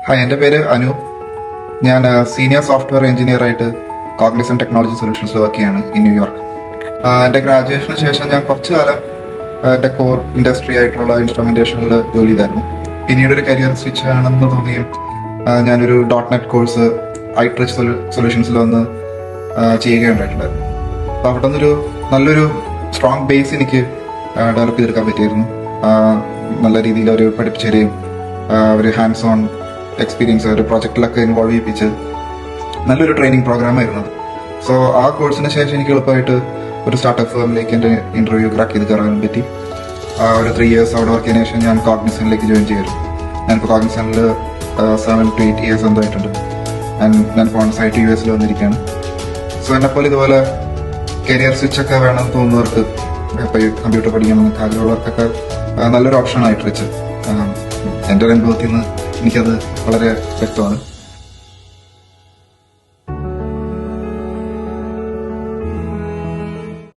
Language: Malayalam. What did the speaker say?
ഹായ്, എൻ്റെ പേര് അനൂപ്. ഞാൻ സീനിയർ സോഫ്റ്റ്വെയർ എഞ്ചിനീയർ ആയിട്ട് കോഗ്നിസന്റ് ടെക്നോളജി സൊല്യൂഷൻസിൽ വർക്ക് ചെയ്യാണ് ഇൻ ന്യൂയോർക്ക്. എൻ്റെ ഗ്രാജുവേഷന് ശേഷം ഞാൻ കുറച്ചു കാലം എൻ്റെ കോർ ഇൻഡസ്ട്രി ആയിട്ടുള്ള ഇൻസ്ട്രുമെന്റേഷനിൽ ജോലി ചെയ്തായിരുന്നു. പിന്നീട് ഒരു കരിയർ സ്വിച്ച് ആണെന്ന് തോന്നിയും ഞാനൊരു .NET കോഴ്സ് ഐട്രിച്ച് സൊല്യൂഷൻസിൽ വന്ന് ചെയ്യുകയുണ്ടായിട്ടുണ്ടായിരുന്നു. അപ്പോൾ അവിടെ നിന്നൊരു നല്ലൊരു സ്ട്രോങ് ബേസ് എനിക്ക് ഡെവലപ്പ് ചെയ്തെടുക്കാൻ പറ്റിയിരുന്നു. നല്ല രീതിയിൽ അവർ പഠിപ്പിച്ചു തരികയും ഒരു ഹാൻഡ്സ് ഓൺ എക്സ്പീരിയൻസ് ഒരു പ്രോജക്റ്റിലൊക്കെ ഇൻവോൾവ് ചെയ്യിപ്പിച്ച് നല്ലൊരു ട്രെയിനിങ് പ്രോഗ്രാം ആയിരുന്നത്. സോ ആ കോഴ്സിന് ശേഷം എനിക്ക് എളുപ്പമായിട്ട് ഒരു സ്റ്റാർട്ടപ്പ് ഫേമിലേക്ക് എൻ്റെ ഇന്റർവ്യൂ ക്രാക്ക് ചെയ്ത് കയറാനും പറ്റി. ഒരു 3 years അവിടെ വർക്ക് ചെയ്തതിനു ശേഷം ഞാൻ കോഗ്നിസന്റിലേക്ക് ജോയിൻ ചെയ്തു. ഞാനിപ്പോൾ കോഗ്നിസന്റിൽ 7 to 8 years എന്തായിട്ടുണ്ട്. ഞാനിപ്പോൾ ഓൺ സൈറ്റ് US വന്നിരിക്കുകയാണ്. സോ എന്നെപ്പോലെ ഇതുപോലെ കരിയർ സ്വിച്ച് ഒക്കെ വേണമെന്ന് തോന്നുന്നവർക്ക്, ഇപ്പോൾ കമ്പ്യൂട്ടർ പഠിക്കണമെന്നൊക്കെ ആഗ്രഹമുള്ളവർക്കൊക്കെ നല്ലൊരു ഓപ്ഷൻ ആയിട്ട് വെച്ച് എൻ്റെ ഒരു അനുഭവത്തിൽ നിന്ന് എനിക്കത് വളരെ വ്യക്തമാണ്.